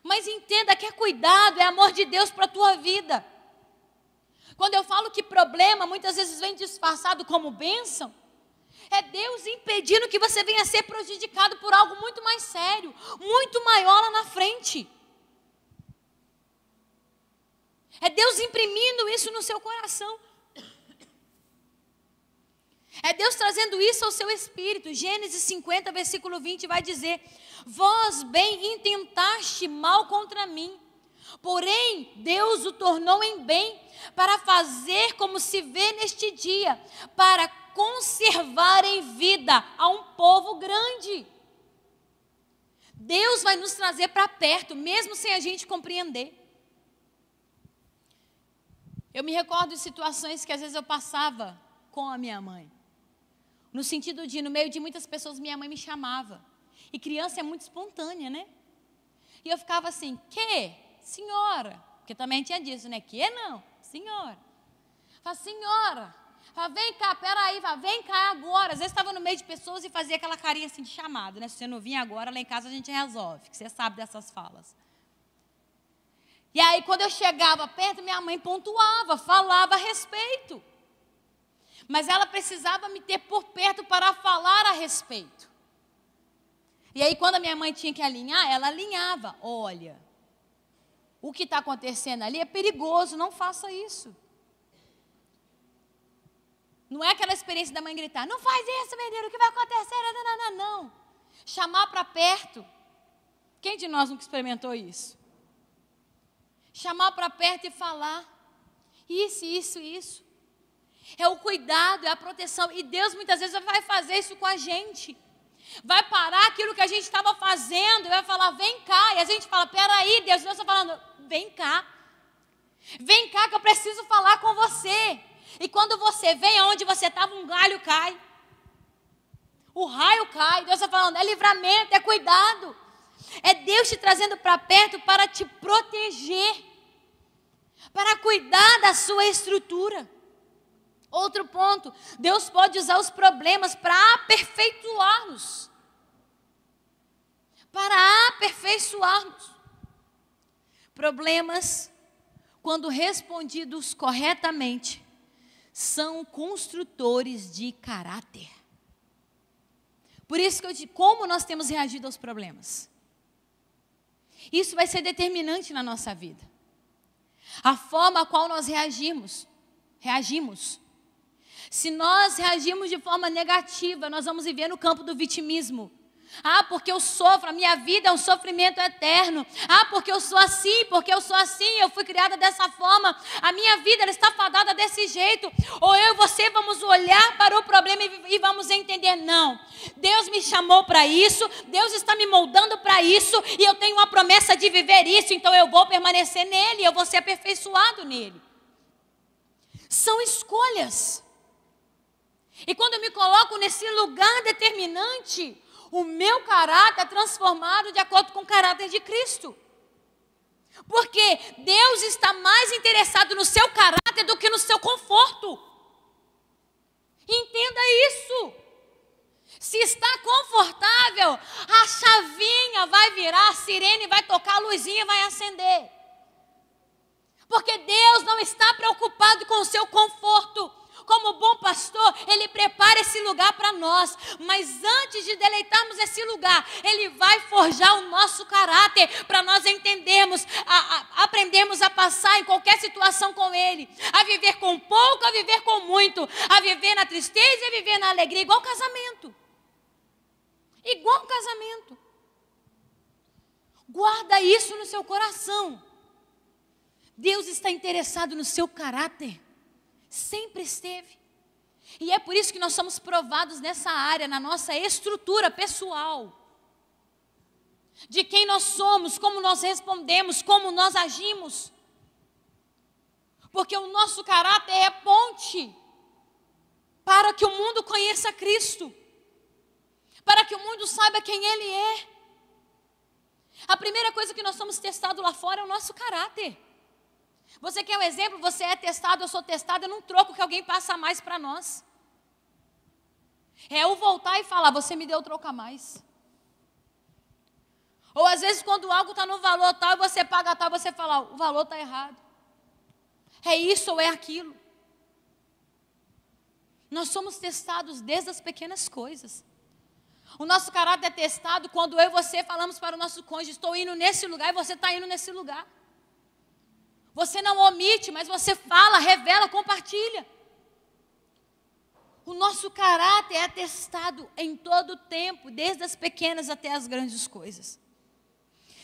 Mas entenda que é cuidado, é amor de Deus para a tua vida. Quando eu falo que problema muitas vezes vem disfarçado como bênção, é Deus impedindo que você venha a ser prejudicado por algo muito mais sério, muito maior lá na frente. É Deus imprimindo isso no seu coração. É Deus trazendo isso ao seu espírito. Gênesis 50, versículo 20 vai dizer: vós bem intentaste mal contra mim, porém Deus o tornou em bem, para fazer como se vê neste dia, para conservar em vida a um povo grande. Deus vai nos trazer para perto, mesmo sem a gente compreender. Eu me recordo de situações que às vezes eu passava com a minha mãe. No sentido de, no meio de muitas pessoas, minha mãe me chamava. E criança é muito espontânea, né? E eu ficava assim: que? Senhora. Porque também tinha disso, né? Que não? Senhora. Fala: senhora. Fala: vem cá, peraí. Fala: vem cá agora. Às vezes estava no meio de pessoas e fazia aquela carinha assim de chamado, né? Se você não vir agora, lá em casa a gente resolve. Que você sabe dessas falas. E aí, quando eu chegava perto, minha mãe pontuava, falava a respeito. Mas ela precisava me ter por perto para falar a respeito. E aí, quando a minha mãe tinha que alinhar, ela alinhava. Olha, o que está acontecendo ali é perigoso, não faça isso. Não é aquela experiência da mãe gritar, não faz isso, menino, o que vai acontecer? Não. Chamar para perto. Quem de nós nunca experimentou isso? Chamar para perto e falar, isso. É o cuidado, é a proteção. E Deus muitas vezes vai fazer isso com a gente. Vai parar aquilo que a gente estava fazendo e vai falar, vem cá. E a gente fala, peraí, Deus está falando, vem cá. Vem cá que eu preciso falar com você. E quando você vem aonde você estava, um galho cai. O raio cai. Deus está falando, é livramento, é cuidado. É Deus te trazendo para perto para te proteger. Para cuidar da sua estrutura. Outro ponto, Deus pode usar os problemas para aperfeiçoar-nos. Para aperfeiçoar-nos. Problemas, quando respondidos corretamente, são construtores de caráter. Por isso que eu digo, como nós temos reagido aos problemas? Isso vai ser determinante na nossa vida. A forma a qual nós reagimos. Se nós reagimos de forma negativa, nós vamos viver no campo do vitimismo. Porque eu sofro, a minha vida é um sofrimento eterno. Porque eu sou assim, eu fui criada dessa forma. A minha vida ela está fadada desse jeito. Ou eu e você vamos olhar para o problema e vamos entender, não. Deus me chamou para isso, Deus está me moldando para isso, e eu tenho uma promessa de viver isso, então eu vou permanecer nele, eu vou ser aperfeiçoado nele. São escolhas. E quando eu me coloco nesse lugar determinante, o meu caráter é transformado de acordo com o caráter de Cristo. Porque Deus está mais interessado no seu caráter do que no seu conforto. Entenda isso. Se está confortável, a chavinha vai virar, a sirene vai tocar, a luzinha vai acender. Porque Deus não está preocupado com o seu conforto. Como bom pastor, Ele prepara esse lugar para nós. Mas antes de deleitarmos esse lugar, Ele vai forjar o nosso caráter para nós entendermos, aprendermos a passar em qualquer situação com Ele. A viver com pouco, a viver com muito. A viver na tristeza e a viver na alegria. Igual casamento. Igual casamento. Guarda isso no seu coração. Deus está interessado no seu caráter. Sempre esteve. E é por isso que nós somos provados nessa área, na nossa estrutura pessoal. De quem nós somos, como nós respondemos, como nós agimos. Porque o nosso caráter é ponte para que o mundo conheça Cristo. Para que o mundo saiba quem Ele é. A primeira coisa que nós somos testados lá fora é o nosso caráter. Você quer um exemplo? Você é testado, eu sou testada, eu não troco que alguém passa a mais para nós. É eu voltar e falar, você me deu troco a mais. Ou às vezes quando algo está no valor tal, e você paga tal, você fala, o valor está errado. É isso ou é aquilo. Nós somos testados desde as pequenas coisas. O nosso caráter é testado quando eu e você falamos para o nosso cônjuge, estou indo nesse lugar e você está indo nesse lugar. Você não omite, mas você fala, revela, compartilha. O nosso caráter é testado em todo o tempo, desde as pequenas até as grandes coisas.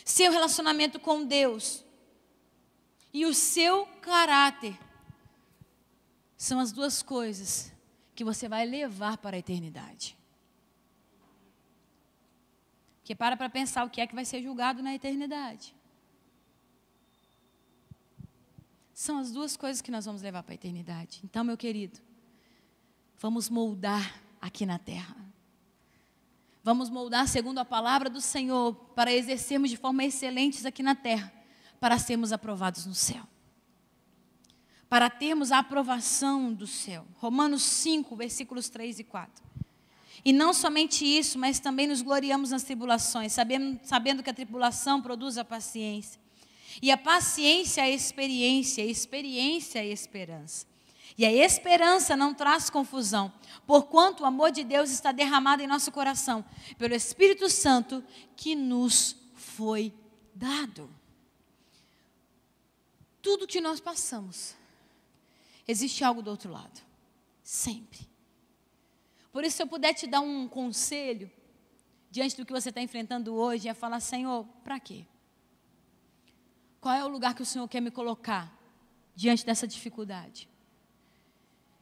Seu relacionamento com Deus e o seu caráter são as duas coisas que você vai levar para a eternidade. Porque para pensar o que é que vai ser julgado na eternidade. São as duas coisas que nós vamos levar para a eternidade. Então, meu querido, vamos moldar aqui na terra. Vamos moldar segundo a palavra do Senhor, para exercermos de forma excelente aqui na terra, para sermos aprovados no céu. Para termos a aprovação do céu. Romanos 5, versículos 3 e 4. E não somente isso, mas também nos gloriamos nas tribulações, sabendo que a tribulação produz a paciência. E a paciência, a experiência a esperança. E a esperança não traz confusão, porquanto o amor de Deus está derramado em nosso coração, pelo Espírito Santo que nos foi dado. Tudo que nós passamos, existe algo do outro lado. Sempre. Por isso, se eu puder te dar um conselho, diante do que você está enfrentando hoje, é falar: Senhor, para quê? Qual é o lugar que o Senhor quer me colocar diante dessa dificuldade?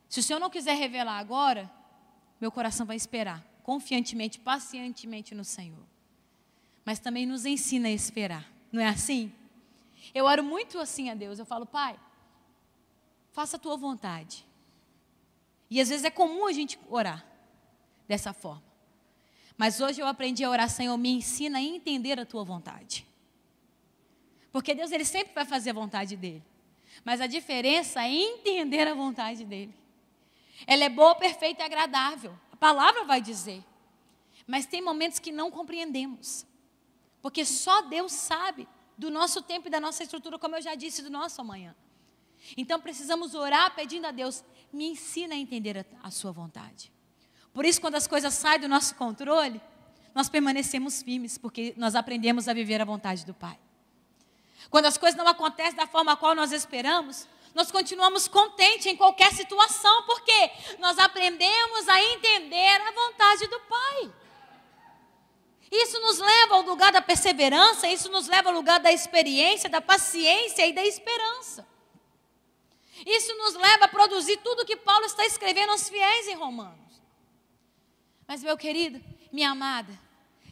Se o Senhor não quiser revelar agora, meu coração vai esperar, confiantemente, pacientemente no Senhor. Mas também nos ensina a esperar, não é assim? Eu oro muito assim a Deus, eu falo: Pai, faça a tua vontade. E às vezes é comum a gente orar dessa forma. Mas hoje eu aprendi a orar: Senhor, me ensina a entender a tua vontade. Porque Deus, Ele sempre vai fazer a vontade dEle. Mas a diferença é entender a vontade dEle. Ela é boa, perfeita e agradável. A palavra vai dizer. Mas tem momentos que não compreendemos. Porque só Deus sabe do nosso tempo e da nossa estrutura, como eu já disse, do nosso amanhã. Então precisamos orar pedindo a Deus: me ensina a entender a sua vontade. Por isso, quando as coisas saem do nosso controle, nós permanecemos firmes, porque nós aprendemos a viver a vontade do Pai. Quando as coisas não acontecem da forma a qual nós esperamos, nós continuamos contentes em qualquer situação, porque nós aprendemos a entender a vontade do Pai. Isso nos leva ao lugar da perseverança, isso nos leva ao lugar da experiência, da paciência e da esperança. Isso nos leva a produzir tudo que Paulo está escrevendo aos fiéis em Romanos. Mas, meu querido, minha amada,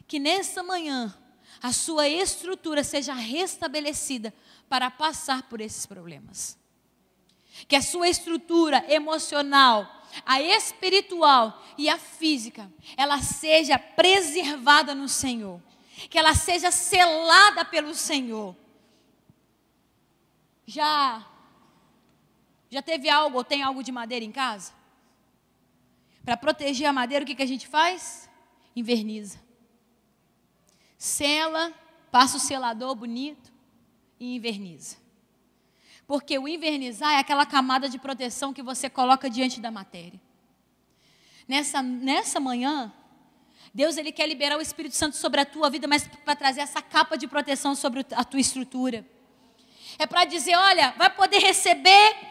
que nessa manhã a sua estrutura seja restabelecida para passar por esses problemas. Que a sua estrutura emocional, a espiritual e a física, ela seja preservada no Senhor. Que ela seja selada pelo Senhor. Já teve algo ou tem algo de madeira em casa? Para proteger a madeira, o que a gente faz? Inverniza. Sela, passa o selador bonito e inverniza. Porque o invernizar é aquela camada de proteção que você coloca diante da matéria. Nessa manhã, Deus, Ele quer liberar o Espírito Santo sobre a tua vida, mas para trazer essa capa de proteção sobre a tua estrutura. É para dizer: olha, vai poder receber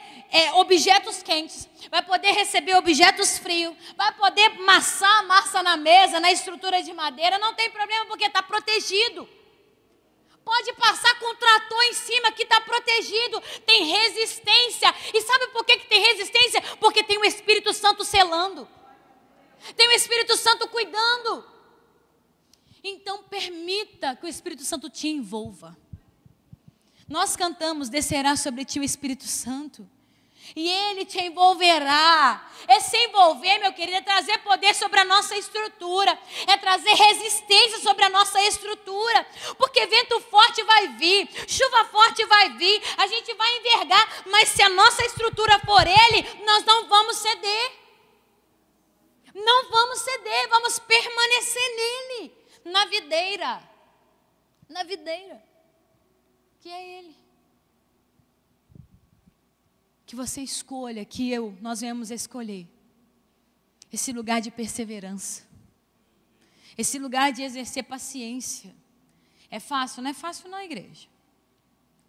objetos quentes, vai poder receber objetos frios, vai poder amassar a massa na mesa, na estrutura de madeira, não tem problema, porque está protegido. Pode passar com o trator em cima que está protegido, tem resistência. E sabe por que tem resistência? Porque tem o Espírito Santo selando, tem o Espírito Santo cuidando. Então permita que o Espírito Santo te envolva. Nós cantamos: descerá sobre ti o Espírito Santo e Ele te envolverá. Se envolver, meu querido, é trazer poder sobre a nossa estrutura, é trazer resistência sobre a nossa estrutura, porque vento forte vai vir, chuva forte vai vir, a gente vai envergar, mas se a nossa estrutura for Ele, nós não vamos ceder. Não vamos ceder, vamos permanecer nele, na videira, que é Ele. Que você escolha, nós venhamos escolher esse lugar de perseverança, esse lugar de exercer paciência. É fácil? Não é fácil não, igreja.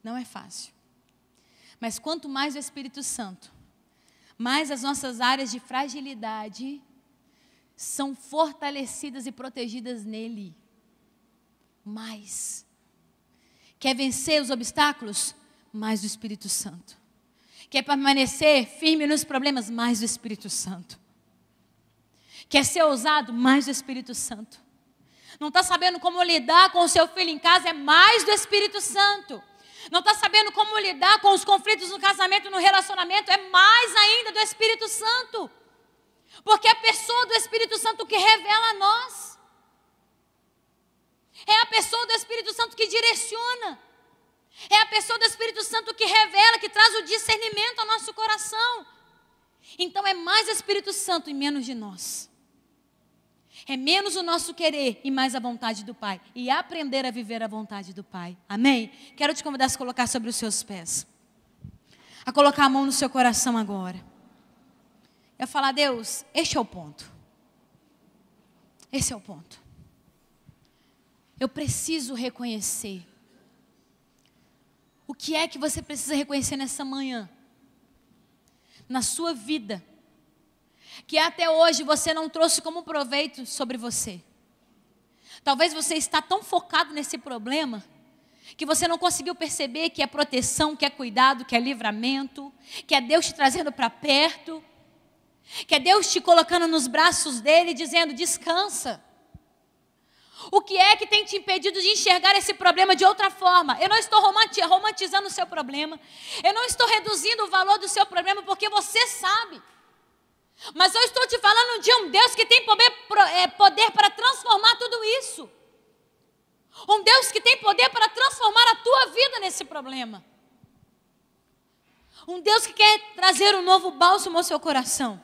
Não é fácil. Mas quanto mais o Espírito Santo, mais as nossas áreas de fragilidade são fortalecidas e protegidas nele. Mais. Quer vencer os obstáculos? Mais do Espírito Santo. Quer permanecer firme nos problemas? Mais do Espírito Santo. Quer ser ousado? Mais do Espírito Santo. Não está sabendo como lidar com o seu filho em casa? É mais do Espírito Santo. Não está sabendo como lidar com os conflitos no casamento, no relacionamento? É mais ainda do Espírito Santo. Porque é a pessoa do Espírito Santo que revela a nós. É a pessoa do Espírito Santo que direciona. É a pessoa do Espírito Santo que revela, que traz o discernimento ao nosso coração. Então é mais o Espírito Santo e menos de nós. É menos o nosso querer e mais a vontade do Pai. E aprender a viver a vontade do Pai. Amém? Quero te convidar a se colocar sobre os seus pés. A colocar a mão no seu coração agora. Eu falar: Deus, este é o ponto. Esse é o ponto. Eu preciso reconhecer. O que é que você precisa reconhecer nessa manhã? Na sua vida. que até hoje você não trouxe como proveito sobre você. Talvez você está tão focado nesse problema que você não conseguiu perceber que é proteção, que é cuidado, que é livramento, que é Deus te trazendo para perto, que é Deus te colocando nos braços dele, dizendo: descansa. O que é que tem te impedido de enxergar esse problema de outra forma? Eu não estou romantizando o seu problema, eu não estou reduzindo o valor do seu problema, porque você sabe. Mas eu estou te falando de um Deus que tem poder para transformar tudo isso. Um Deus que tem poder para transformar a tua vida nesse problema. Um Deus que quer trazer um novo bálsamo ao seu coração.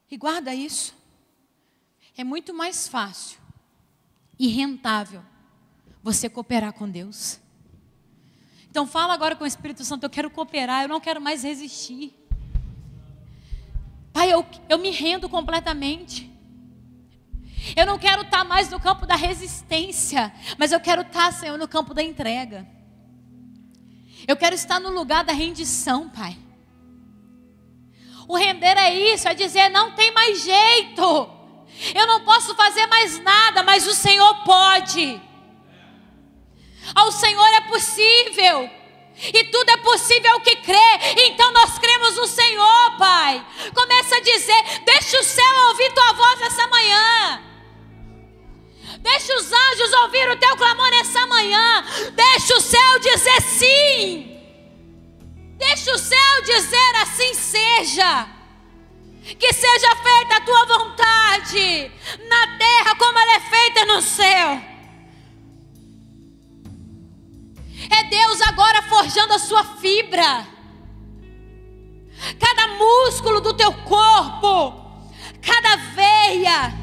E guarda isso. É muito mais fácil e rentável você cooperar com Deus. Então fala agora com o Espírito Santo: eu quero cooperar, eu não quero mais resistir. Pai, eu me rendo completamente. Eu não quero estar mais no campo da resistência, mas eu quero estar, Senhor, no campo da entrega. Eu quero estar no lugar da rendição, Pai. O render é isso, é dizer: não tem mais jeito. Eu não posso fazer mais nada, mas o Senhor pode. Ao Senhor é possível. E tudo é possível ao que crê. Então nós cremos no Senhor, Pai. Começa a dizer: deixa o céu ouvir tua voz essa manhã. Deixa os anjos ouvir o teu clamor nessa manhã. Deixa o céu dizer sim. Deixa o céu dizer: assim seja. Que seja feita a tua vontade, na terra como ela é feita no céu. É Deus agora forjando a sua fibra. Cada músculo do teu corpo, cada veia,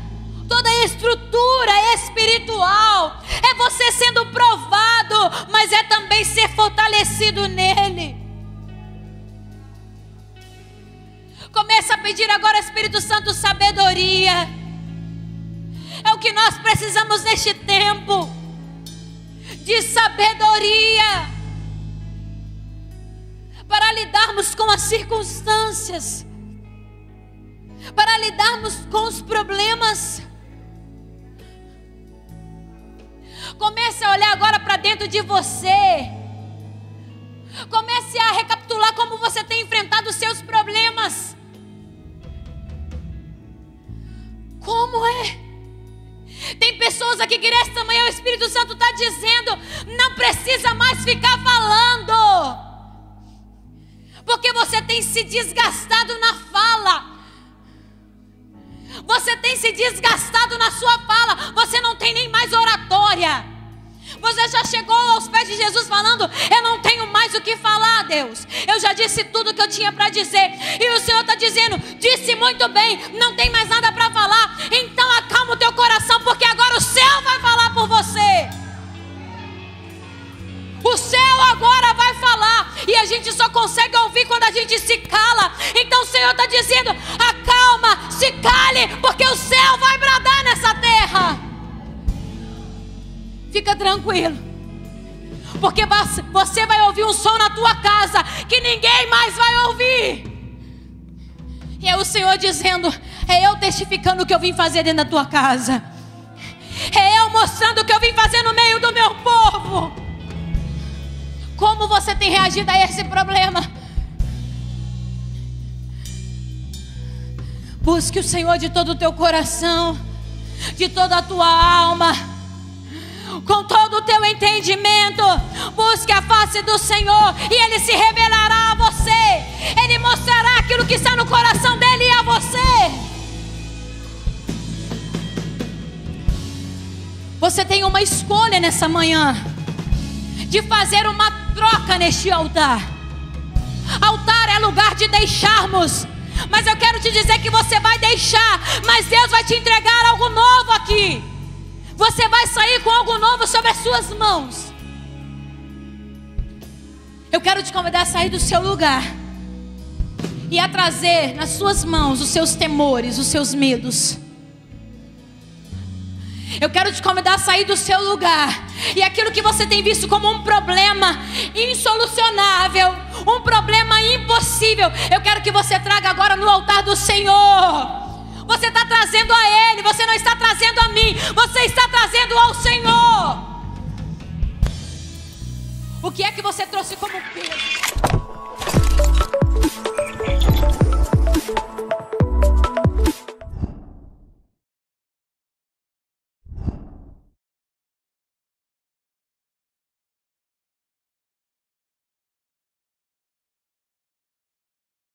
toda a estrutura espiritual. É você sendo provado, mas é também ser fortalecido nele. Começa a pedir agora, Espírito Santo, sabedoria. É o que nós precisamos neste tempo. De sabedoria. Para lidarmos com as circunstâncias. Para lidarmos com os problemas. Comece a olhar agora para dentro de você. Comece a recapitular como você tem enfrentado os seus problemas. Como é? Tem pessoas aqui que nesta manhã o Espírito Santo está dizendo: não precisa mais ficar falando, porque você tem se desgastado na fala. Você tem se desgastado na sua fala. Você não tem nem mais oratória. Você já chegou aos pés de Jesus falando: eu não tenho mais o que falar, Deus. Eu já disse tudo que eu tinha para dizer. E o Senhor está dizendo: disse muito bem, não tem mais nada para falar. Então acalma o teu coração, porque agora o céu vai falar por você. O céu agora vai falar. E a gente só consegue ouvir quando a gente se cala. Então o Senhor está dizendo: acalma, se cale, porque o céu vai bradar nessa terra. Fica tranquilo, porque você vai ouvir um som na tua casa que ninguém mais vai ouvir. E é o Senhor dizendo: é eu testificando o que eu vim fazer dentro da tua casa. É eu mostrando o que eu vim fazer no meio do meu povo. Como você tem reagido a esse problema? Busque o Senhor de todo o teu coração, de toda a tua alma, com todo o teu entendimento. Busque a face do Senhor e Ele se revelará a você. Ele mostrará aquilo que está no coração dEle e a você. Você tem uma escolha nessa manhã de fazer uma troca neste altar. Altar é lugar de deixarmos, mas eu quero te dizer que você vai deixar, mas Deus vai te entregar algo novo aqui. Você vai sair com algo novo sobre as suas mãos. Eu quero te convidar a sair do seu lugar e a trazer nas suas mãos os seus temores, os seus medos. Eu quero te convidar a sair do seu lugar e aquilo que você tem visto como um problema insolucionável, um problema impossível, eu quero que você traga agora no altar do Senhor. Você está trazendo a Ele, você não está trazendo a mim, você está trazendo ao Senhor. O que é que você trouxe como peso?